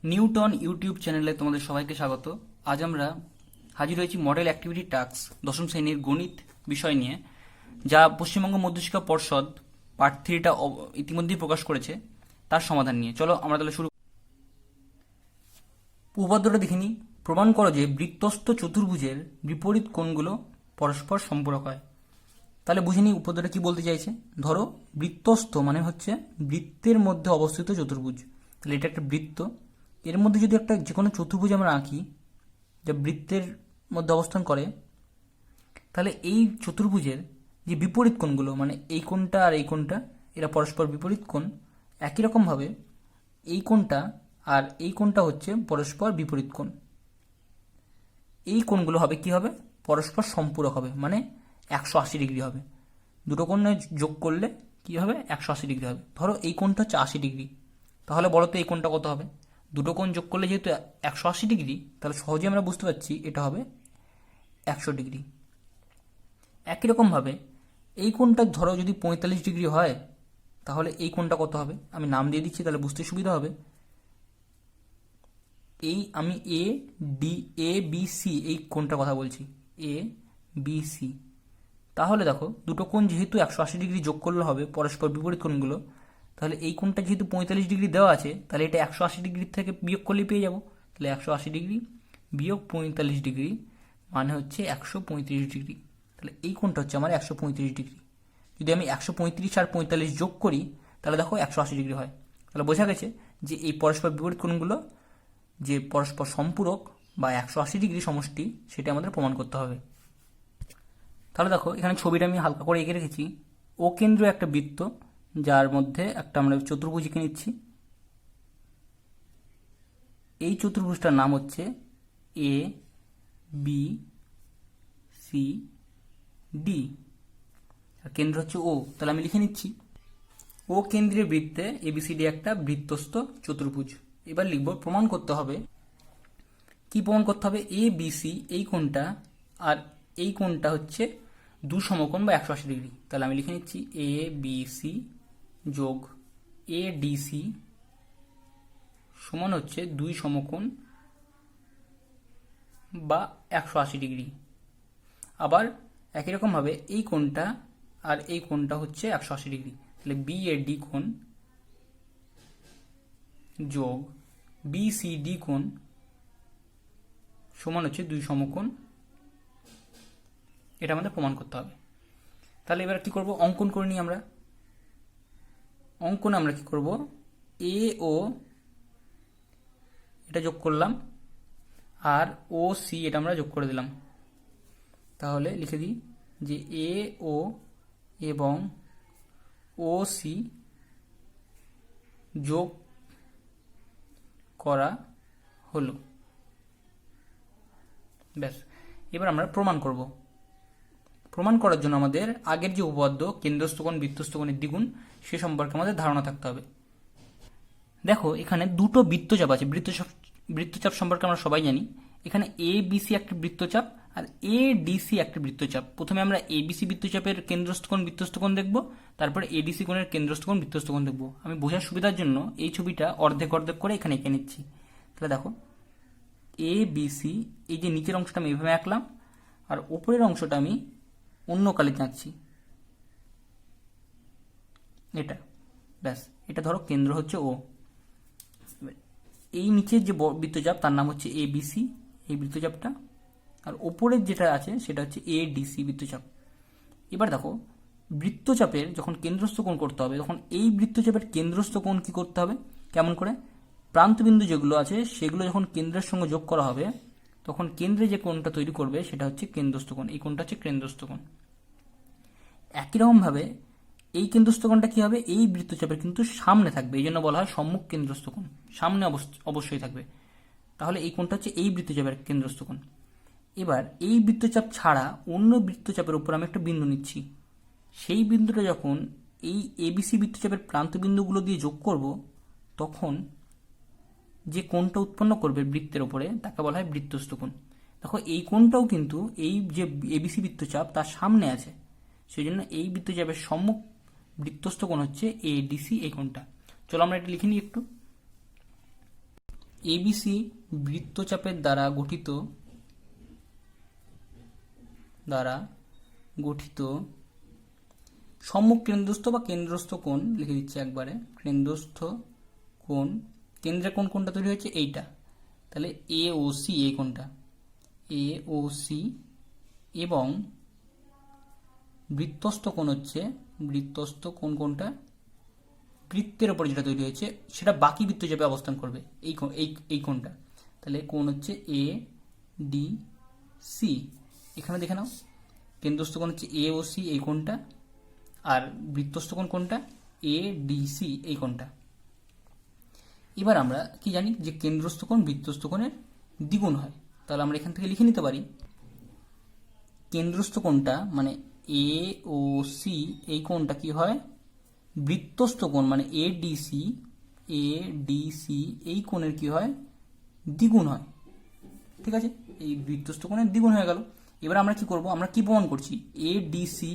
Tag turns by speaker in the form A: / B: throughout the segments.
A: Newton YouTube চ্যানেলে তোমাদের সবাইকে স্বাগত। আজ আমরা হাজির হয়েছি মডেল অ্যাক্টিভিটি টাস্ক দশম শ্রেণীর গণিত বিষয় নিয়ে, যা পশ্চিমবঙ্গ মধ্যশিক্ষা পর্ষদ পার্ট 3টা ইতিমধ্যেই প্রকাশ করেছে, তার সমাধান নিয়ে। চলো আমরা তাহলে শুরু। উপপাদ্যটা দেখে নিই। প্রমাণ করো যে বৃত্তস্থ চতুর্ভুজের বিপরীত কোণগুলো পরস্পর সম্পূরক হয়। তাহলে বুঝে নিই উপপাদ্যটা কি বলতে চাইছে। ধরো বৃত্তস্থ মানে হচ্ছে বৃত্তের মধ্যে অবস্থিত চতুর্ভুজ। তাহলে এটা একটা বৃত্ত, এর মধ্যে যদি একটা যে কোনো চতুর্ভুজ আমরা আঁকি যা বৃত্তের মধ্যে অবস্থান করে, তাহলে এই চতুর্ভুজের যে বিপরীত কোণগুলো, মানে এই কোণটা আর এই কোণটা, এরা পরস্পর বিপরীত কোণ। একই রকমভাবে এই কোণটা আর এই কোণটা হচ্ছে পরস্পর বিপরীত কোণ। এই কোণগুলো হবে কি হবে, পরস্পর সম্পূরক হবে, মানে 180 ডিগ্রি হবে। দুটো কোণ যোগ করলে কি হবে, 180 ডিগ্রি হবে। ধরো এই কোণটা হচ্ছে 80 ডিগ্রি, তাহলে বলো তো এই কোণটা কত হবে। দুটো কোণ যোগ করলে যেহেতু 180 ডিগ্রি, তাহলে সহজে আমরা বুঝতে পারছি এটা হবে 100 ডিগ্রি। একই রকমভাবে এই কোণটা ধরো যদি 45 ডিগ্রি হয়, তাহলে এই কোণটা কত হবে, আমি নাম দিয়ে দিচ্ছি তাহলে বুঝতে সুবিধা হবে। এই আমি এ বি সি এই কোণটার কথা বলছি, এ বি সি। তাহলে দেখো দুটো কোণ যেহেতু 180 ডিগ্রি যোগ করলে হবে পরস্পর বিপরীত কোণগুলো, তাহলে এই কোণটা যেহেতু 45 ডিগ্রি দেওয়া আছে, তাহলে এটা 180 ডিগ্রি থেকে বিয়োগ করলেই পেয়ে যাবো। তাহলে 180 ডিগ্রি বিয়োগ 45 ডিগ্রি মানে হচ্ছে 135 ডিগ্রি। তাহলে এই কোণটা হচ্ছে আমার 135 ডিগ্রি। যদি আমি 135 আর 45 যোগ করি, তাহলে দেখো 180 ডিগ্রি হয়। তাহলে বোঝা গেছে যে এই পরস্পর বিপরীত কোণগুলো যে পরস্পর সম্পূরক বা 180 ডিগ্রি সমষ্টি, সেটা আমাদের প্রমাণ করতে হবে। তাহলে দেখো এখানে ছবিটা আমি হালকা করে এঁকে রেখেছি। ও কেন্দ্র একটা বৃত্ত, যার মধ্যে একটা আমরা চতুর্ভুজ এঁকে নিচ্ছি। এই চতুর্ভুজটার নাম হচ্ছে এ বি সি ডি, আর কেন্দ্র হচ্ছে ও। তাহলে আমি লিখে নিচ্ছি, ও কেন্দ্রীয় বৃত্তে এবিসিডি একটা বৃত্তস্থ চতুর্ভুজ। এবার লিখব প্রমাণ করতে হবে। কি প্রমাণ করতে হবে, এ বি সি এই কোণটা আর এই কোণটা হচ্ছে দু সমকোণ বা 180 ডিগ্রি। তাহলে আমি লিখে নিচ্ছি এ বি সি যোগ এ ডি সি সমান হচ্ছে দুই সমকোণ বা 180 ডিগ্রি। আবার একই রকমভাবে এই কোণটা আর এই কোণটা হচ্ছে 180 ডিগ্রি। তাহলে বি এ ডি কোণ যোগ বি সি ডি কোণ সমান হচ্ছে দুই সমকোণ। এটা আমাদের প্রমাণ করতে হবে। তাহলে এবার কি করব, অঙ্কন করে নিই আমরা। অঙ্কনে আমরা কি করব, এ ও এটা যোগ করলাম আর ও সি এটা আমরা যোগ করে দিলাম। তাহলে লিখে দিই যে এ ও এবং ও সি যোগ করা হলো। ব্যাস, এবার আমরা প্রমাণ করব। প্রমাণ করার জন্য আমাদের আগের যে উপপাদ্য কেন্দ্রস্থ কোণ বৃত্তস্থ কোণের দ্বিগুণ, সে সম্পর্কে আমাদের ধারণা থাকতে হবে। দেখো এখানে দুটো বৃত্তচাপ আছে। বৃত্তচাপ সম্পর্কে আমরা সবাই জানি। এখানে এ বিসি একটি বৃত্তচাপ আর এ ডিসি একটি বৃত্তচাপ। প্রথমে আমরা এ বিসি বৃত্তচাপের কেন্দ্রস্থ কোণ বৃত্তস্থ কোণ দেখব, তারপরে এডিসি কোণের কেন্দ্রস্থ কোণ বৃত্তস্থ কোণ দেখব। আমি বোঝার সুবিধার জন্য এই ছবিটা অর্ধেক অর্ধেক করে এখানে এঁকে নিচ্ছি। তাহলে দেখো এ বিসি, এই যে নিচের অংশটা আমি এভাবে আঁকলাম আর উপরের অংশটা আমি অন্য কালিতে আঁকছি, এটা। ব্যাস, এটা ধরো কেন্দ্র হচ্ছে ও। এই নিচের যে বৃত্তচাপ তার নাম হচ্ছে এ বিসি এই বৃত্তচাপটা, আর ওপরের যেটা আছে সেটা হচ্ছে এ ডিসি বৃত্তচাপ। এবার দেখো বৃত্তচাপের যখন কেন্দ্রস্থ কোণ করতে হবে, তখন এই বৃত্তচাপের কেন্দ্রস্থ কোণ কি করতে হবে, কেমন করে, প্রান্তবিন্দু যেগুলো আছে সেগুলো যখন কেন্দ্রের সঙ্গে যোগ করা হবে, তখন কেন্দ্রে যে কোণটা তৈরি করবে সেটা হচ্ছে কেন্দ্রস্থ কোণ। এই কোণটা হচ্ছে কেন্দ্রস্থ কোণ। একই রকমভাবে এই কেন্দ্রস্থ কোণটা কি হবে, এই বৃত্তচাপের কিন্তু সামনে থাকবে, এই জন্য বলা হয় সম্মুখ কেন্দ্রস্থ কোণ, সামনে অবশ্যই থাকবে। তাহলে এই কোণটা হচ্ছে এই বৃত্তচাপের কেন্দ্রস্থ কোণ। এবার এই বৃত্তচাপ ছাড়া অন্য বৃত্তচাপের উপর আমি একটা বিন্দু নিচ্ছি। সেই বিন্দুটা যখন এই এবিসি বৃত্তচাপের প্রান্ত বিন্দুগুলো দিয়ে যোগ করব, তখন যে কোণটা উৎপন্ন করবে বৃত্তের উপরে তাকে বলা হয় বৃত্তস্থ কোণ। দেখো এই কোণটাও কিন্তু এই যে এবিসি বৃত্তচাপ তার সামনে আছে, সেই জন্য এই বৃত্তচাপের সম্মুখ বৃত্তস্থ কোণ হচ্ছে এডিসি এই কোণটা। চলো আমরা এটা লিখে নিই একটু। এবিসি বৃত্তচাপের দ্বারা গঠিত সম্মুখ কেন্দ্রস্থ বা কেন্দ্রস্থ কোণ লিখে দিচ্ছি একবারে, কেন্দ্রস্থ কোণ, কেন্দ্রের কোণ কোনটা তৈরি হয়েছে এইটা, তাহলে এ ও সি, এই কোণটা এ ও সি, এবং বৃত্তস্থ কোণ হচ্ছে, বৃত্তস্থ কোণ কোনটা, বৃত্তের ওপর যেটা তৈরি হয়েছে সেটা বাকি বৃত্তচাপে অবস্থান করবে, এই কোণটা, তাহলে কোণ হচ্ছে এ ডি সি। এখানে দেখে নাও, কেন্দ্রস্থ কোণ হচ্ছে এ ও সি, এই কোণটা, আর বৃত্তস্থ কোণ কোনটা, এ ডি সি, এই কোণটা। এবার আমরা কি জানি যে কেন্দ্রস্থ কোণ বৃত্তস্থ কোণের দ্বিগুণ হয়, তাহলে আমরা এখান থেকে লিখে নিতে পারি কেন্দ্রস্থ কোণটা মানে এ ও সি, এই কোণটা কি হয়, বৃত্তস্থ কোণ মানে এ ডি সি, এই কোণের কি হয়, দ্বিগুণ হয়। ঠিক আছে, এই বৃত্তস্থ কোণের দ্বিগুণ হয়ে গেল। এবার আমরা কি করব, আমরা কি প্রমাণ করছি, এ ডি সি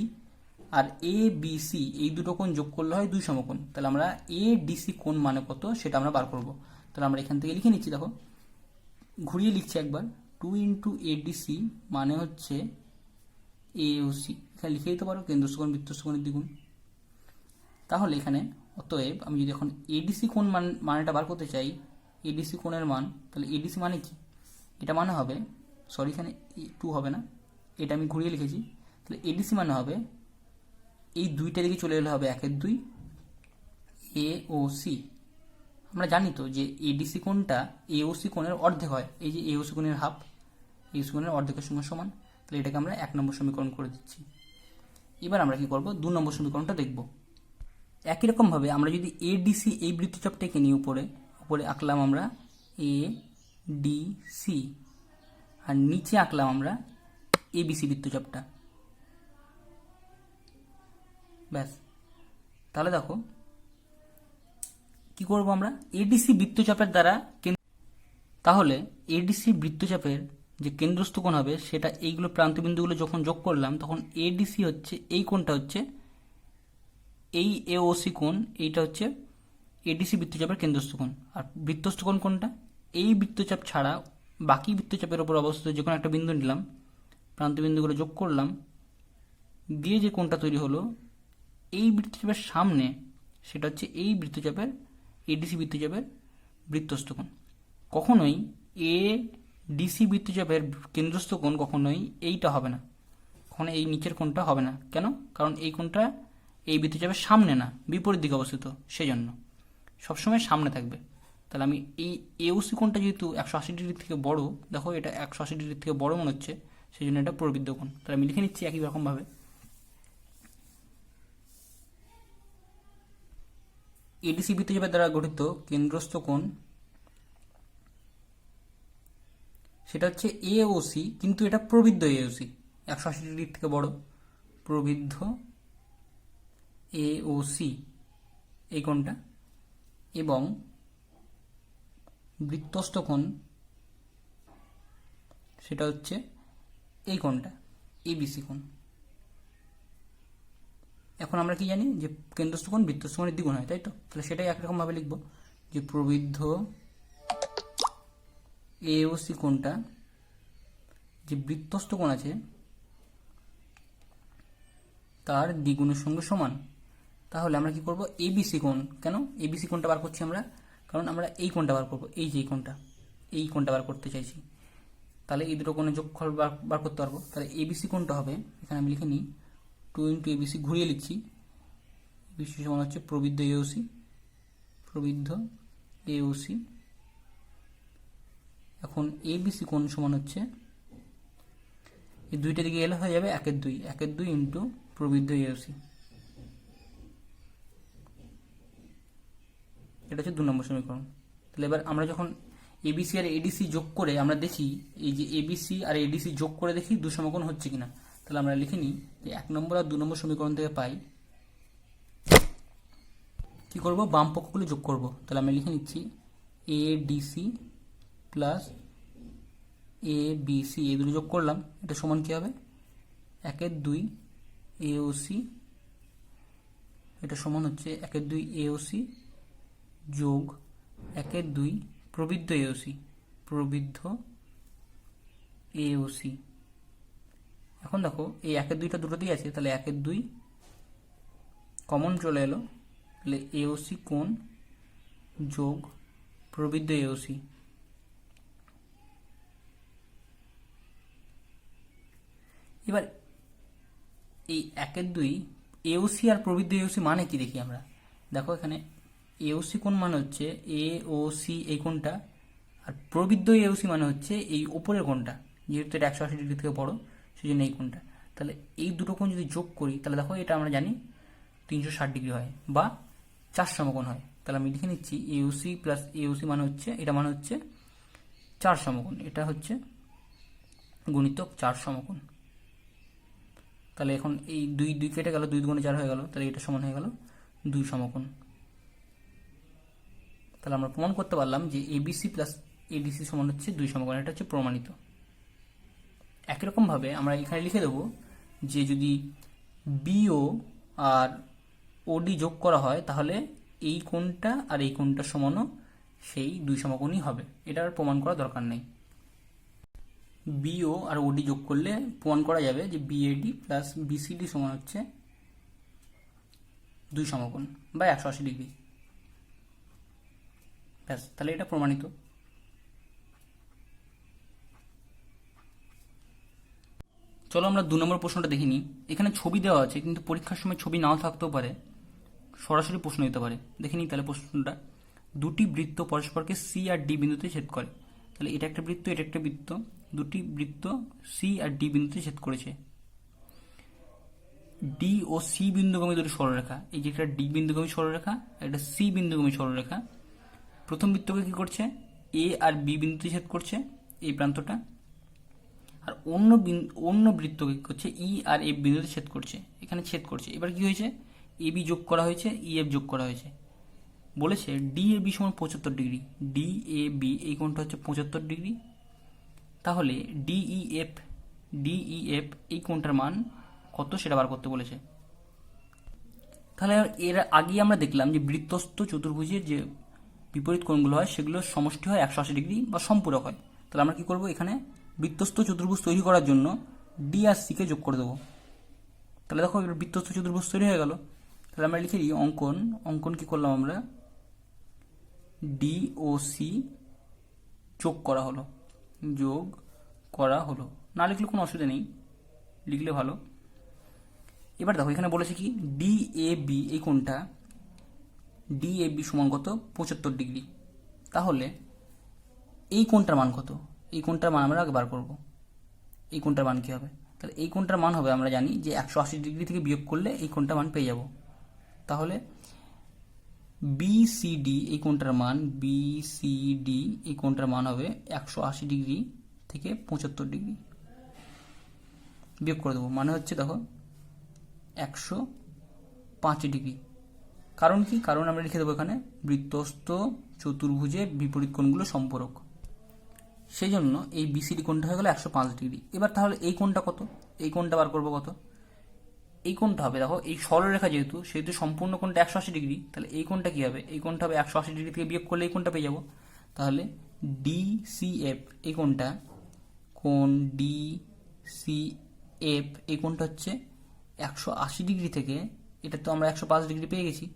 A: আর এ বি সি এই দুটো কোণ যোগ করলে হয় দুই সমকোণ, তাহলে আমরা এ ডি সি কোণ মানে কত সেটা আমরা বার করব। তাহলে আমরা এখান থেকে লিখে নিচ্ছি, দেখো ঘুরিয়ে লিখছি একবার, 2 ইন্টু এ ডি সি মানে হচ্ছে এ ও সি, এখানে লিখে দিতে পারো কেন্দ্রস্থ কোণ বৃত্তস্থ কোণের দ্বিগুণ। তাহলে এখানে অতএব আমি যদি এখন এডিসি কোণ মানটা বার করতে চাই, এডিসি কোণের মান, তাহলে এডিসি মানে কি, এটা মানে হবে, সরি এখানে 2 হবে না, এটা আমি ঘুরিয়ে লিখেছি, তাহলে এডিসি মানে হবে এই দুইটা দিকে চলে এলে হবে 1/2 এ ও সি। আমরা জানি তো যে এডিসি কোণটা এ ও সি কোণের অর্ধেক হয়, এই যে এ ও সি কোণের হাফ, এ সি কোণের অর্ধেকের সঙ্গে সমান, তাহলে এটাকে আমরা 1 নম্বর সমীকরণ করে দিচ্ছি। এবার আমরা কি করব, 2 নম্বর সমীকরণটা দেখব। একই রকমভাবে আমরা যদি এ ডিসি এই বৃত্তচাপটাকে নিয়ে উপরে আঁকলাম আমরা এ ডি সি, আর নিচে আঁকলাম আমরা এবিসি বৃত্তচাপটা, ব্যাস। তাহলে দেখো কি করব আমরা, এডিসি বৃত্তচাপের দ্বারা, তাহলে এডিসি বৃত্তচাপের যে কেন্দ্রস্থ কোণ হবে সেটা এইগুলো প্রান্তবিন্দুগুলো যখন যোগ করলাম তখন এডিসি হচ্ছে, এই কোণটা হচ্ছে এই এওসি কোণ, এইটা হচ্ছে এডিসি বৃত্তচাপের কেন্দ্রস্থ কোণ। আর বৃত্তস্থ কোণ কোনটা, এই বৃত্তচাপ ছাড়া বাকি বৃত্তচাপের উপর অবস্থিত যে কোনো একটা বিন্দু নিলাম, প্রান্তবিন্দুগুলো যোগ করলাম, দিয়ে যে কোণটা তৈরি হলো এই বৃত্তচাপের সামনে, সেটা হচ্ছে এই বৃত্তচাপের, এডিসি বৃত্তচাপের বৃত্তস্থ কোণ। কখনোই এ ডিসি বৃত্তচাপের কেন্দ্রস্থ কোণ কখনোই এইটা হবে না, কখনো এই নিচের কোণটা হবে না। কেন, কারণ এই কোণটা এই বৃত্তচাপের সামনে না, বিপরীত দিকে অবস্থিত, সেজন্য সবসময় সামনে থাকবে। তাহলে আমি এই এওসি কোণটা যেহেতু 180 ডিগ্রির থেকে বড়, দেখো এটা 180 ডিগ্রির থেকে বড় মনে হচ্ছে, সেই জন্য এটা প্রবৃদ্ধ কোণ। তাহলে আমি লিখে নিচ্ছি একই রকমভাবে, এডিসি বৃত্তচাপের দ্বারা গঠিত কেন্দ্রস্থ কোণ সেটা হচ্ছে এওসি, কিন্তু এটা প্রবৃদ্ধ এওসি, 180 ডিগ্রির থেকে বড়, প্রবৃদ্ধ এওসি এই কোণটা, এবং বৃত্তস্থ কোণ সেটা হচ্ছে এই কোণটা, এবিসি কোণ। এখন আমরা কি জানি যে কেন্দ্রস্থ কোণ বৃত্তস্থ কোণের দ্বিগুণ হয়, তাই তো? তাহলে সেটাই একরকমভাবে লিখব যে প্রবৃদ্ধ এওসি কোণটা যে বৃত্তস্থ কোণ আছে তার দ্বিগুণের সঙ্গে সমান। তাহলে আমরা কি করব, এবিসি কোণ, কেন এবিসি কোণটা বার করছি আমরা, কারণ আমরা এই কোণটা বার করব, এই যে এই কোণটা বার করতে চাইছি, তাহলে এই দুটো কোণের যোগফল বার করতে পারবো। তাহলে এবিসি কোণটা হবে, এখানে আমি লিখে নিই 2 ইন্টু এবিসি, ঘুরিয়ে লিখছি, এবিসি সমান হচ্ছে প্রবৃদ্ধ এওসি, প্রবৃদ্ধ এওসি। এখন এবিসি কোণ সমান হচ্ছে, এই দুইটা দিকে এলে হয়ে যাবে 1/2 ইন্টু প্রবৃদ্ধ এওসি, এটা হচ্ছে 2 নম্বর সমীকরণ। তাহলে এবার আমরা যখন এবিসি আর এডিসি যোগ করে আমরা দেখি, এই যে এবিসি আর এডিসি যোগ করে দেখি দুই সমকোণ হচ্ছে কিনা, তাহলে আমরা লিখে নিই যে 1 নম্বর আর 2 নম্বর সমীকরণ থেকে পাই, কি করব, বাম পক্ষগুলো যোগ করব। তাহলে আমরা লিখে নিচ্ছি এডিসি প্লাস এবিসি, এই দুটো যোগ করলাম, এটা সমান কি হবে, 1/2 এওসি, এটা সমান হচ্ছে 1/2 এওসি যোগ 1/2 প্রবৃদ্ধ এওসি, প্রবৃদ্ধ এওসি। এখন দেখো এই 1-2টা দুটোতেই আছে, তাহলে 1-2 কমন চলে এলো, তাহলে এওসি কোণ যোগ প্রবৃদ্ধ এওসি। এবার এই 1-2 এওসি আর প্রবৃদ্ধ এওসি মানে কি দেখি আমরা। দেখো এখানে এওসি কোণ মানে হচ্ছে এওসি এই কোণটা, আর প্রবৃদ্ধ এওসি মানে হচ্ছে এই ওপরের কোণটা, যেহেতু এটা 180 ডিগ্রি থেকে বড় সেই জন্য এই কোণটা। তাহলে এই দুটো কোণ যদি যোগ করি তাহলে দেখো এটা আমরা জানি 360 ডিগ্রি হয় বা 4 সমকোণ হয়। তাহলে আমি লিখে নিচ্ছি এওসি প্লাস এওসি মানে হচ্ছে, এটা মানে হচ্ছে 4 সমকোণ, এটা হচ্ছে গুণিতক 4 সমকোণ। তাহলে এখন এই 2 কেটে গেল, 2 গুণে 4 হয়ে গেল, তাহলে এটা সমান হয়ে গেল 2 সমকোণ। তাহলে আমরা প্রমাণ করতে পারলাম যে এবিসি প্লাস এডিসি সমান হচ্ছে 2 সমকোণ, এটা হচ্ছে প্রমাণিত। একই রকম ভাবে আমরা এখানে লিখে দেবো যে যদি বিও আর ওডি যোগ করা হয় তাহলে এই কোণটা আর এই কোণটা সমানও সেই 2 সমকোণই হবে, এটা আর প্রমাণ করা দরকার নেই। বিও আর ওডি যোগ করলে প্রমাণ করা যাবে যে বিএডি প্লাস বিসিডি সমান হচ্ছে 2 সমকোণ বা 180 ডিগ্রি। ব্যাস, তাহলে এটা প্রমাণিত। চলো আমরা 2 নম্বর প্রশ্নটা দেখিনি। এখানে ছবি দেওয়া আছে কিন্তু পরীক্ষার সময় ছবি নাও থাকতেও পারে, সরাসরি প্রশ্ন দিতে পারে। দেখিনি তাহলে প্রশ্নটা, দুটি বৃত্ত পরস্পরকে সি আর ডি বিন্দুতে ছেদ করে। তাহলে এটা একটা বৃত্ত, এটা একটা বৃত্ত, দুটি বৃত্ত সি আর ডি বিন্দুতে ছেদ করেছে। ডি ও সি বিন্দুগামী দুটি সরলরেখা, এই যে একটা ডি বিন্দুগামী সরলরেখা, একটা সি বিন্দুগামী সরলরেখা, প্রথম বৃত্তকে কি করছে, এ আর বি বিন্দুতে ছেদ করছে এই প্রান্তটা, আর অন্য বৃত্তকে কি করছে, ই আর এফ বিন্দুতে ছেদ করছে, এখানে ছেদ করছে। এবার কি হয়েছে, এ বি যোগ করা হয়েছে, ই এফ যোগ করা হয়েছে। বলেছে ডি এ বি সমান 75 ডিগ্রি, ডি এ বি এই কোণটা হচ্ছে 75 ডিগ্রি। তাহলে ডিই এফ এই কোণটার মান কত সেটা বার করতে বলেছে। তাহলে এর আগে আমরা দেখলাম যে বৃত্তস্থ চতুর্ভুজের যে বিপরীত কোণগুলো হয় সেগুলোর সমষ্টি হয় 180 ডিগ্রি বা সম্পূরক হয়। তাহলে আমরা কি করব, এখানে বৃত্তস্থ চতুর্ভুজ তৈরি করার জন্য ডি আর সি কে যোগ করে দেবো। তাহলে দেখো এবার বৃত্তস্থ চতুর্ভুজ তৈরি হয়ে গেল। তাহলে আমরা লিখে দিই অঙ্কন কি করলাম আমরা, ডি ও সি যোগ করা হলো, না লিখলে কোনো অসুবিধা নেই, লিখলে ভালো। এবার দেখো এখানে বলেছে কি, ডি এ বি এই কোণটা, ডি এ বি সমান কত, 75 ডিগ্রি। তাহলে এই কোণটার মান কত, এই কোণটার মান আমরা আগে বার করব। এই কোণটার মান কি হবে, তাহলে এই কোণটার মান হবে, আমরা জানি যে 180 ডিগ্রি থেকে বিয়োগ করলে এই কোণটার মান পেয়ে যাব। তাহলে বিসিডি এই কোণটার মান, বিসিডি এই কোণটার মান হবে 180 ডিগ্রি থেকে 75 ডিগ্রি বিয়োগ করে দেবো, মানে হচ্ছে দেখো 105 ডিগ্রি। কারণ কি, কারণ আমরা লিখে দেবো এখানে বৃত্তস্থ চতুর্ভুজে বিপরীত কোণগুলো সম্পূরক, সেই জন্য এই বিসিডি কোণটা হয়ে গেল 105 ডিগ্রি। এবার তাহলে এই কোণটা কত, এই কোণটা বার করবো কত, এই কোণটা হবে দেখো এই সরলরেখা সেহেতু সম্পূর্ণ কোণটা 180 ডিগ্রি, তাহলে এই কোণটা কি হবে, এই কোণটা হবে 180 ডিগ্রি থেকে বিয়োগ করলে এই কোণটা পেয়ে যাবো। তাহলে ডিসিএফ এই কোণটা, কোণ ডিসিএফ এই কোণটা হচ্ছে 180 ডিগ্রি থেকে, এটা তো আমরা 105 ডিগ্রি পেয়ে গেছি,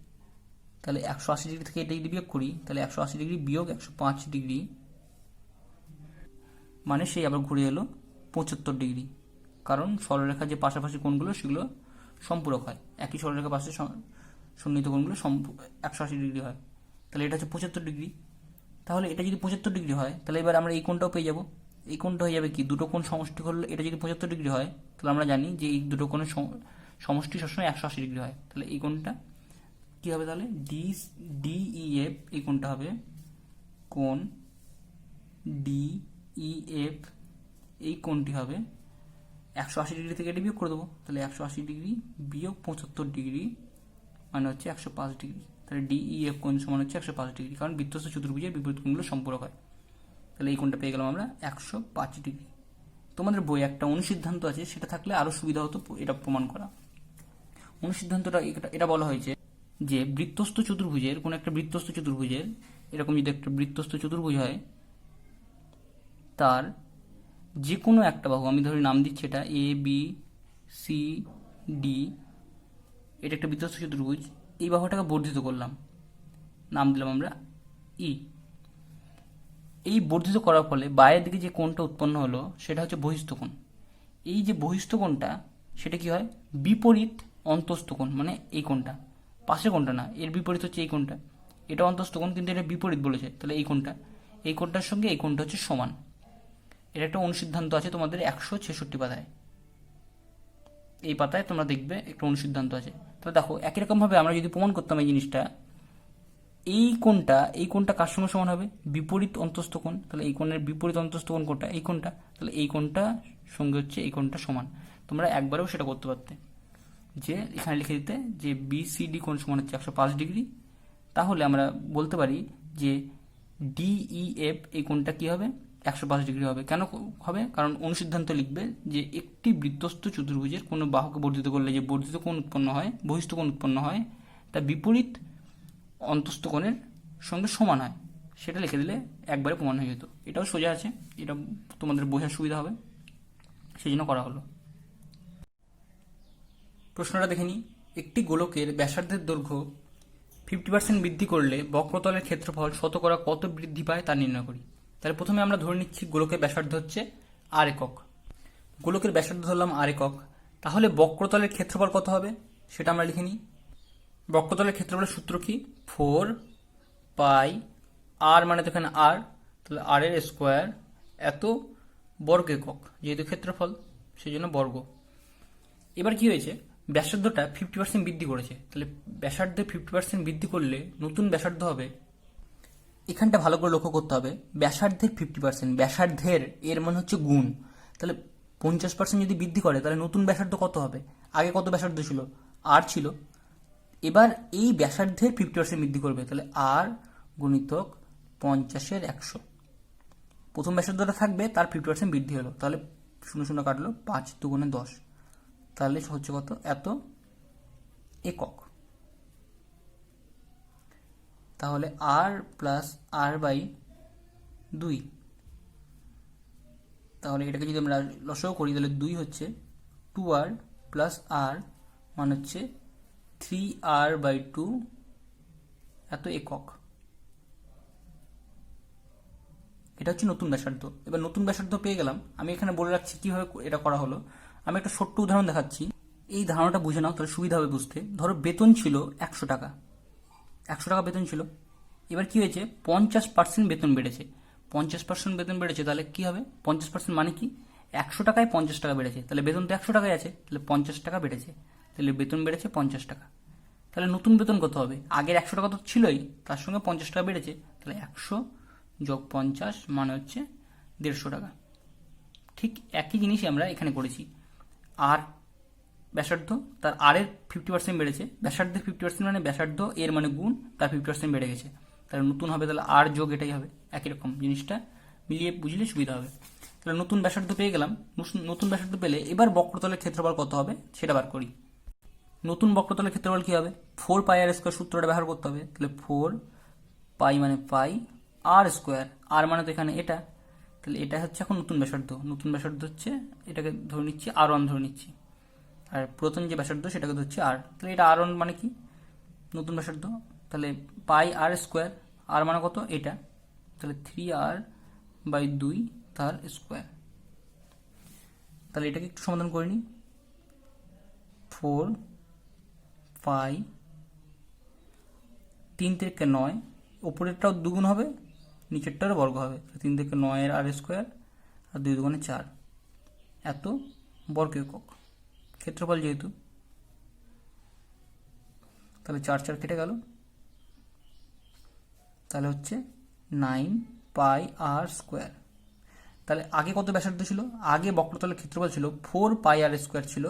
A: তাহলে 180 ডিগ্রি থেকে এটা যদি বিয়োগ করি তাহলে 180 ডিগ্রি বিয়োগ 105 ডিগ্রি মানে সেই আবার ঘুরে এলো 75 ডিগ্রি। কারণ সরলরেখার যে পাশাপাশি কোণগুলো সেগুলো সম্পূরক হয়, একই সরলরেখার পাশে সন্নিহিত কোণগুলো 180 ডিগ্রি হয়। তাহলে এটা হচ্ছে 75 ডিগ্রি। তাহলে এটা যদি 75 ডিগ্রি হয় তাহলে এবার আমরা এই কোণটাও পেয়ে যাব। এই কোণটা হয়ে যাবে কি, দুটো কোণ সমষ্টি করলে এটা যদি 75 ডিগ্রি হয় তাহলে আমরা জানি যে এই দুটো কোণের সমষ্টি সবসময় 180 ডিগ্রি হয়। তাহলে এই কোণটা কি হবে, তাহলে ডিইএফ এই কোণটা হবে, কোণ ডিইএফ এই কোণটি হবে 180 ডিগ্রি থেকে এটা বিয়োগ করে দেবো, তাহলে 180 ডিগ্রি বিয়োগ 75 ডিগ্রি মানে হচ্ছে 105 ডিগ্রি। তাহলে ডিইএফ কোণ সমান হচ্ছে 105 ডিগ্রি, কারণ বৃত্তস্থ চতুর্ভুজের বিপরীত কোণগুলো সম্পূরক হয়। তাহলে এই কোণটা পেয়ে গেলাম আমরা 105 ডিগ্রি। তোমাদের বই একটা অনুসিদ্ধান্ত আছে, সেটা থাকলে আরো সুবিধা হতো এটা প্রমাণ করা। অনুসিদ্ধান্তটা এটা বলা হয়েছে যে বৃত্তস্থ চতুর্ভুজের কোন একটা বৃত্তস্থ চতুর্ভুজের এরকম যদি একটা বৃত্তস্থ চতুর্ভুজ হয়, তার যে কোনো একটা বাহু, আমি ধরি নাম দিচ্ছি এটা এ বি সি ডি, এটা একটা বৃত্তস্থ চতুর্ভুজ, এই বাহুটাকে বর্ধিত করলাম, নাম দিলাম আমরা ই। এই বর্ধিত করার ফলে বাইরের দিকে যে কোণটা উৎপন্ন হলো সেটা হচ্ছে বহিস্থ কোণ। এই যে বহিস্থ কোণটা সেটা কি হয়, বিপরীত অন্তস্থ কোণ, মানে এই কোণটা, পাশের কোণটা না, এর বিপরীত হচ্ছে এই কোণটা। এটা অন্তস্থ কোণ কিন্তু এটা বিপরীত বলেছে, তাহলে এই কোণটার সঙ্গে এই কোণটা হচ্ছে সমান। এর একটা অনুসিদ্ধান্ত আছে তোমাদের 166 পাতায়, এই পাতায় তোমরা দেখবে একটা অনুসিদ্ধান্ত আছে। তাহলে দেখো একই রকম ভাবে আমরা যদি প্রমাণ করতাম এই জিনিসটা, এই কোণটা কার সঙ্গে সমান হবে, বিপরীত অন্তস্থ কোণ। তাহলে এই কোণের বিপরীত অন্তস্থ কোণ কোনটা, এই কোণটা, তাহলে এই কোণটা সঙ্গে হচ্ছে এই কোণটা সমান। তোমরা একবারেও সেটা করতে পারতে, যে এখানে লিখে দিতে যে বিসিডি কোণ সমান হচ্ছে 105 ডিগ্রি। তাহলে আমরা বলতে পারি যে ডিইএফ এই কোণটা কি হবে, 105 ডিগ্রি হবে। কেন হবে, কারণ অনুসিদ্ধান্ত লিখবে যে একটি বৃত্তস্থ চতুর্ভুজের কোনো বাহুকে বর্ধিত করলে যে বর্ধিত কোণ উৎপন্ন হয়, বহিস্থ কোণ উৎপন্ন হয়, তা বিপরীত অন্তস্থ কোণের সঙ্গে সমান হয়। সেটা লিখে দিলে একবারে প্রমাণ হয়ে যেত। এটাও সোজা আছে, এটা তোমাদের বোঝার সুবিধা হবে, সেই জন্য করা হলো। প্রশ্নটা দেখে নিই। একটি গোলকের ব্যাসার্ধের দৈর্ঘ্য 50% বৃদ্ধি করলে বক্রতলের ক্ষেত্রফল শতকরা কত বৃদ্ধি পায় তা নির্ণয় করি। তাহলে প্রথমে আমরা ধরে নিচ্ছি গোলকের ব্যাসার্ধ হচ্ছে আর একক। গোলকের ব্যাসার্ধ ধরলাম আর একক, তাহলে বক্রতলের ক্ষেত্রফল কত হবে সেটা আমরা লিখে নিই। বক্রতলের ক্ষেত্রফলের সূত্র কি, 4 পাই আর, মানে তো এখানে আর, তাহলে আর এর স্কোয়ার এত বর্গ একক, যেহেতু ক্ষেত্রফল সেই জন্য বর্গ। এবার কি হয়েছে, ব্যাসার্ধটা 50% বৃদ্ধি করেছে, তাহলে ব্যাসার্ধে 50% বৃদ্ধি করলে নতুন ব্যাসার্ধ হবে, এখানটা ভালো করে লক্ষ্য করতে হবে, ব্যাসার্ধের 50%, ব্যাসার্ধের এর মানে হচ্ছে গুণ, তাহলে 50% যদি বৃদ্ধি করে তাহলে নতুন ব্যাসার্ধ কত হবে, আগে কত ব্যাসার্ধ ছিল, আর ছিল, এবার এই ব্যাসার্ধের 50% বৃদ্ধি করবে, তাহলে আর গুণিতক 50-এর 100, প্রথম ব্যাসার্ধটা থাকবে, তার 50% বৃদ্ধি হলো, তাহলে 0 কাটলো, 5 2 10, তাহলে হচ্ছে কত, এত একক। তাহলে আর প্লাস আর বাই 2, তাহলে এটাকে যদি আমরা লসাগু করি তাহলে 2 হচ্ছে 2r প্লাস আর, মানে হচ্ছে 3r বাই 2 এত একক। এটা হচ্ছে নতুন ব্যাসার্ধ। এবার নতুন ব্যাসার্ধ পেয়ে গেলাম, আমি এখানে বলে রাখছি কিভাবে এটা করা হলো। আমি একটা ছোট্ট উদাহরণ দেখাচ্ছি, এই ধারণাটা বুঝে নাও, তাহলে সুবিধা হবে বুঝতে। ধরো বেতন ছিল 100 টাকা, 100 টাকা বেতন ছিল, এবার কি হয়েছে 50% বেতন বেড়েছে, 50% বেতন বেড়েছে, তাহলে কি হবে, 50% মানে কি, 100 টাকায় 50 টাকা বেড়েছে, তাহলে বেতন তো 100 টাকায় আছে, তাহলে 50 টাকা বেড়েছে, তাহলে বেতন বেড়েছে 50 টাকা। তাহলে নতুন বেতন কত হবে, আগের 100 টাকা তো ছিলই, তার সঙ্গে 50 টাকা বেড়েছে, তাহলে 100 যোগ 50 মানে হচ্ছে 150 টাকা। ঠিক একই জিনিসই আমরা এখানে করেছি, আর ব্যাসার্ধ, তার আর এর 50% বেড়েছে, ব্যাসার্ধের 50% মানে ব্যাসার্ধ এর মানে গুণ, তার 50% বেড়ে গেছে, তাহলে নতুন হবে, তাহলে আর যোগ এটাই হবে, একই রকম জিনিসটা মিলিয়ে বুঝলে সুবিধা হবে। তাহলে নতুন ব্যাসার্ধ পেয়ে গেলাম, নতুন ব্যাসার্ধ পেলে এবার বক্রতলের ক্ষেত্রফল কত হবে সেটা বার করি। নতুন বক্রতলের ক্ষেত্রফল কি হবে, 4 পাই আর স্কোয়ার সূত্রটা ব্যবহার করতে হবে, তাহলে 4 পাই মানে পাই আর স্কোয়ার, আর মানে তো এখানে এটা, তাহলে এটা হচ্ছে এখন নতুন ব্যাসার্ধ। নতুন ব্যাসার্ধ হচ্ছে এটাকে ধরে নিচ্ছি আর1 ধরে নিচ্ছি, আর পুরাতন যে ব্যাসার্ধ সেটাকে ধরছি আর, তাহলে এটা আর1 মানে কি, নতুন ব্যাসার্ধ, তাহলে পাই আর স্কোয়ার, আর মানে কত এটা, তাহলে 3r বাই 2 তার স্কোয়ার। তাহলে এটাকে একটু সমাধান করে নিই, 4 পাই 3 থেকে 9, উপরেরটাও দুগুণ হবে, নিচেরটারও বর্গ হবে, 3 থেকে 9 এর আর স্কোয়ার, আর 2 2 4 এত বর্গ একক, ক্ষেত্রফল যেহেতু, তাহলে 4 4 কেটে গেল, তাহলে হচ্ছে 9 পাই আর স্কোয়ার। তাহলে আগে কত ব্যাসার্ধ ছিল, আগে বক্রতলের ক্ষেত্রফল ছিল 4 পাই আর স্কোয়ার ছিল,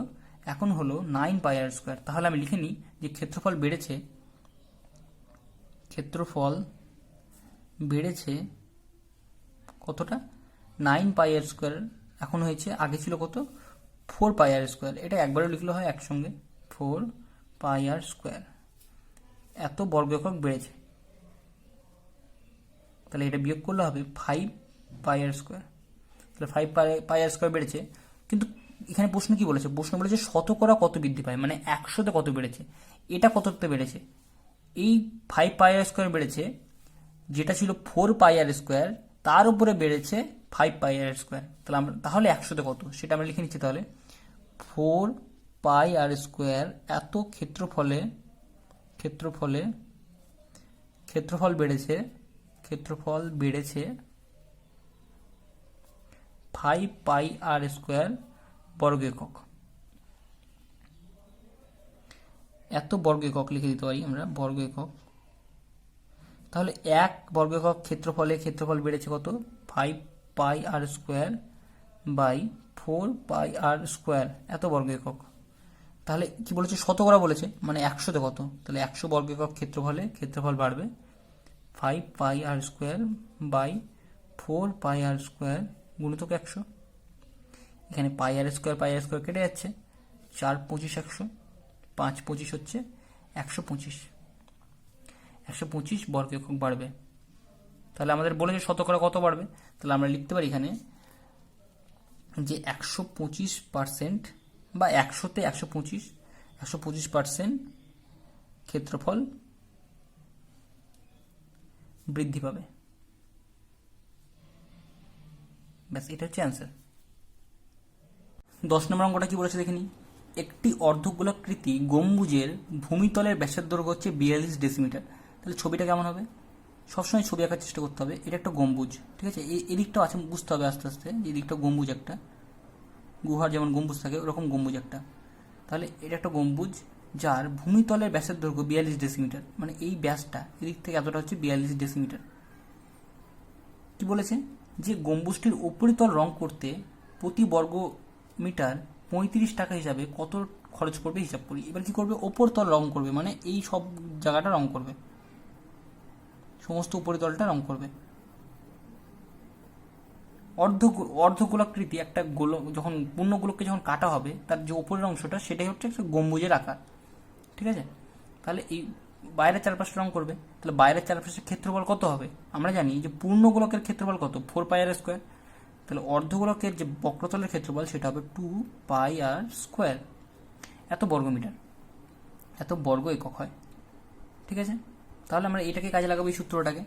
A: এখন হলো 9 পাই আর স্কোয়ার। তাহলে আমি লিখে নিই যে ক্ষেত্রফল বেড়েছে, ক্ষেত্রফল বেড়েছে কতটা, 9 পাই আর স্কোয়ার, এখন হয়েছে, আগে ছিল কত 4 পাই আর স্কোয়ার, এটা একবারে লিখলে হয় একসঙ্গে, 4 পাই আর স্কোয়ার এত বর্গ একক বেড়েছে। তাহলে এটা বিয়োগ করলে হবে 5πr²। তাহলে 5πr² বেড়েছে, কিন্তু এখানে প্রশ্ন কি বলেছে? প্রশ্ন বলেছে শতকরা কত বৃদ্ধি পায়, মানে 100তে কত বেড়েছে। এটা কততে বেড়েছে? এই 5πr² বেড়েছে, যেটা ছিল 4πr², তার উপরে বেড়েছে 5πr²। তাহলে 100তে কত সেটা আমরা লিখে নিচ্ছি। তাহলে 4πr² এত ক্ষেত্রফল বেড়েছে 5πr² বর্গ একক। এত বর্গ একক লিখে দিতে পারি আমরা, বর্গ একক। তাহলে 1 বর্গ একক ক্ষেত্রফল বেড়েছে কত? 5πr² বাই 4πr², এত বর্গ একক। তাহলে কি বলেছে? শতকরা বলেছে, মানে 100তে কত? তাহলে 100 বর্গ একক ক্ষেত্রফল বাড়বে 5πr² বাই 4πr² গুণিতক 100। এখানে πr² কেটে যাচ্ছে, 4 25 100, 5 25 হচ্ছে 125 বর্গ একক বাড়বে। তাহলে আমাদের বলেছে শতকরা কত বাড়বে, তাহলে আমরা লিখতে পারি এখানে যে 125% বা 100তে 125% ক্ষেত্রফল বৃদ্ধি পাবে। ব্যাস, এটা হচ্ছে অ্যান্সার। 10 নম্বর অঙ্কটা কি বলেছে দেখে নিই। একটি অর্ধগোলাকৃতি গম্বুজের ভূমিতলের ব্যাসের দৈর্ঘ্য হচ্ছে 42 ডেসিমিটার। তাহলে ছবিটা কেমন হবে? সবসময় ছবি আঁকার চেষ্টা করতে হবে। এটা একটা গম্বুজ, ঠিক আছে? এদিকটাও আছে, বুঝতে হবে আস্তে আস্তে যে এদিকটা গম্বুজ, একটা গুহার যেমন গম্বুজ থাকে ওরকম গম্বুজ একটা। তাহলে এটা একটা গম্বুজ যার ভূমিতলের ব্যাসের দৈর্ঘ্য 42 ডেসিমিটার, মানে এই ব্যাসটা এদিক থেকে এতটা হচ্ছে 42 ডেসিমিটার। কি বলেছে? যে গম্বুজটির উপরিতল রং করতে প্রতি বর্গ মিটার 35 টাকা হিসাবে কত খরচ পড়বে হিসাব করি। এবার কি করবে? ওপরতল রং করবে, মানে এই সব জায়গাটা রং করবে, সমস্ত উপরিতলটা রং করবে। অর্ধগোলাকৃতি একটা গোলক, যখন পূর্ণ গোলককে যখন কাটা হবে তার যে উপরের অংশটা সেটাই হচ্ছে একটা গম্বুজের আকার, ঠিক আছে? তাহলে এই বাইরের চারপাশে রং করবে। তাহলে বাইরের চারপাশের ক্ষেত্রফল কত হবে? আমরা জানি যে পূর্ণ গোলকের ক্ষেত্রফল কত? 4πr²। তাহলে অর্ধগোলকের যে বক্রতলের ক্ষেত্রফল সেটা হবে 2πr², এত বর্গমিটার, এত বর্গ একক হয়, ঠিক আছে? তাহলে আমরা এটাকে কাজে লাগাবো, এই সূত্রটাকে।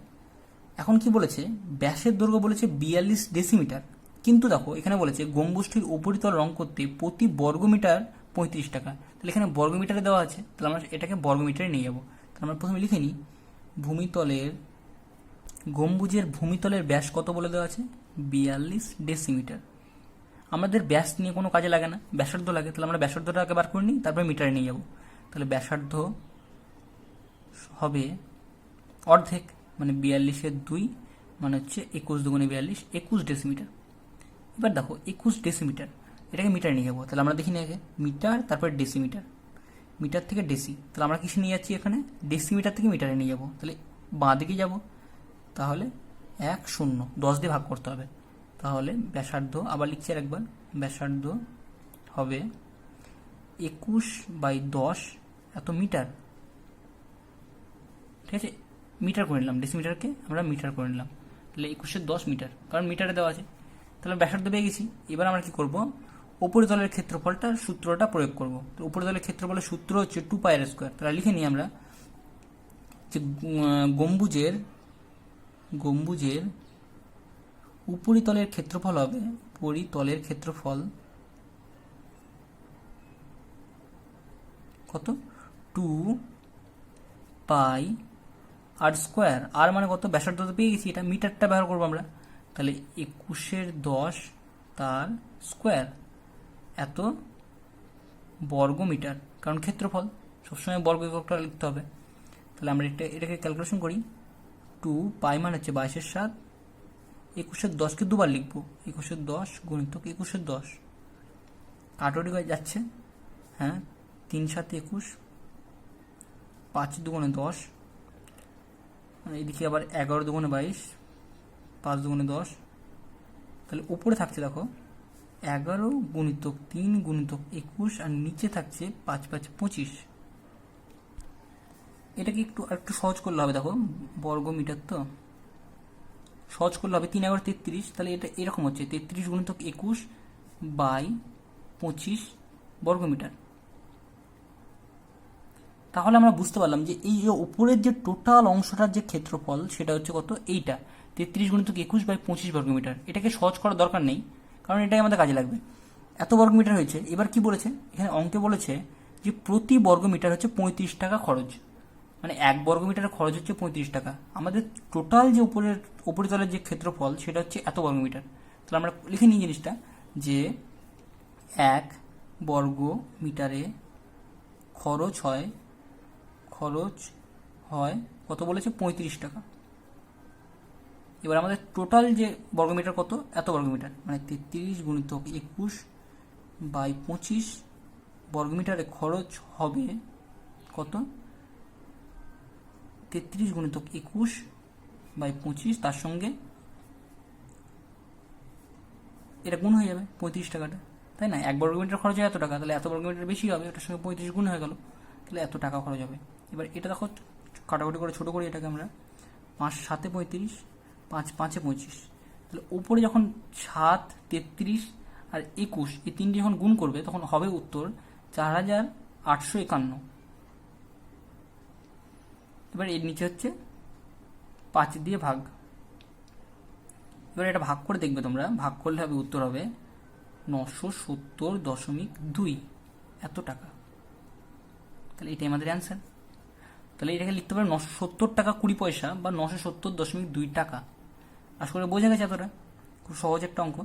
A: এখন কি বলেছে? ব্যাসের দৈর্ঘ্য বলেছে 42 ডেসিমিটার, কিন্তু দেখো এখানে বলেছে গম্বুজটির উপরিতল রং করতে প্রতি বর্গমিটার 35 টাকা। তাহলে এখানে বর্গমিটারে দেওয়া আছে, তাহলে আমরা এটাকে বর্গমিটারে নিয়ে যাবো। তাহলে আমরা প্রথমে লিখে নিই, গম্বুজের ভূমিতলের ব্যাস কত বলে দেওয়া আছে? 42 ডেসিমিটার। আমাদের ব্যাস নিয়ে কোনো কাজে লাগে না, ব্যাসার্ধ লাগে। তাহলে আমরা ব্যাসার্ধটাকে বার করে নিই, তারপরে মিটারে নিয়ে যাবো। তাহলে ব্যাসার্ধ হবে অর্ধেক, মানে 42-এর 2 মানে হচ্ছে 21 দুগুণে 42, 21 ডেসিমিটার। এবার দেখো 21 ডেসিমিটার, এটাকে মিটারে নিয়ে যাবো। তাহলে আমরা দেখি নিই আগে মিটার, তারপরে ডেসিমিটার, মিটার থেকে ডেসি। তাহলে আমরা কিসে নিয়ে যাচ্ছি? এখানে ডেসিমিটার থেকে মিটারে নিয়ে যাবো। তাহলে বাঁ দিকে যাবো, তাহলে 1 0 10 দিয়ে ভাগ করতে হবে। তাহলে ব্যাসার্ধ আবার লিখছি আর একবার, ব্যাসার্ধ হবে 21/10 এত মিটার, ঠিক আছে? মিটার করে নিলাম, ডেসিমিটারকে আমরা মিটার করে নিলাম। তাহলে 21-এর 10 মিটার, কারণ মিটারে দেওয়া আছে। তাহলে ব্যাসার্ধ পেয়ে গেছি। এবার আমরা কি করব? উপরিতলের ক্ষেত্রফলটা সূত্রটা প্রয়োগ করব। তো উপরিতলের ক্ষেত্রফলের সূত্র হচ্ছে 2πr²। তাহলে লিখে নিই আমরা যে গম্বুজের উপরিতলের ক্ষেত্রফল হবে, পরিতলের ক্ষেত্রফল কত? 2πr²। আর মানে কত? ব্যাসার্ধ তো পেয়ে গেছি, এটা মিটারটা ব্যবহার করবো আমরা। তাহলে 21-এর 10 তার স্কোয়ার, এত বর্গ মিটার, কারণ ক্ষেত্রফল সবসময় বর্গ এককটা লিখতে হবে। তাহলে আমরা এটাকে ক্যালকুলেশন করি। 2π মানে হচ্ছে 22-এর 7, 21-এর 10কে দুবার লিখবো, 21-এর 10 গুণিতক 21-এর 10, কাটোরি হয়ে যাচ্ছে, হ্যাঁ 3 7 21, 5 দুগুণে 10, এদিকে আবার 11 দুগুণে 22, 5 দুগুণে 10। তাহলে উপরে থাকছে দেখো 11 গুণিতক 3 গুণিতক 21, আর নিচে থাকছে 5 5 25। এটাকে একটু সহজ করলে হবে, দেখো বর্গ মিটার তো সহজ করলে হবে 3×11 = 33, তাহলে এটা এরকম হচ্ছে 33×21/25 বর্গমিটার। তাহলে আমরা বুঝতে পারলাম যে এই যে উপরের যে টোটাল অংশটার যে ক্ষেত্রফল সেটা হচ্ছে কত, এইটা 33×21/25 বর্গমিটার। এটাকে সহজ করার দরকার নেই, কারণ এটাই আমাদের কাজে লাগবে। এত বর্গমিটার হয়েছে। এবার কি বলেছে এখানে অঙ্কে, বলেছে যে প্রতি বর্গমিটার হচ্ছে 35 টাকা খরচ, মানে 1 বর্গমিটারের খরচ হচ্ছে 35 টাকা। আমাদের টোটাল যে উপরিতলের যে ক্ষেত্রফল সেটা হচ্ছে এত বর্গমিটার। তাহলে আমরা লিখে নিই জিনিসটা যে 1 বর্গমিটারে খরচ হয় কত বলেছে, 35 টাকা। এবার আমাদের টোটাল যে বর্গমিটার কত, এত বর্গমিটার, মানে 33×21/25 বর্গমিটারে খরচ হবে কত, 33×21/25, তার সঙ্গে এটা গুণ হয়ে যাবে 35 টাকাটা, তাই না? 1 বর্গমিটার খরচ হয় এত টাকা, তাহলে এত বর্গমিটার বেশি হবে, ওটার সঙ্গে 35 গুণ হয়ে গেল, তাহলে এত টাকা খরচ হবে। এবার এটা দেখো কাটাকুটি করে ছোট করি এটাকে আমরা, 5×7 = 35, 5×5 = 25, তাহলে উপরে যখন 7, 33 আর 21 এই তিনটি যখন গুণ করবে তখন হবে উত্তর 4851। এবার এর নিচে হচ্ছে 5 দিয়ে ভাগ। এবার এটা ভাগ করে দেখবে তোমরা, ভাগ করলে হবে উত্তর হবে 970.2 এত টাকা। তাহলে এটাই আমাদের অ্যান্সার। তাহলে এটাকে লিখতে পারো 970 টাকা 20 পয়সা বা 970.2 টাকা। আশা করি বোঝা গেছে এতটা, খুব সহজ একটা অঙ্ক।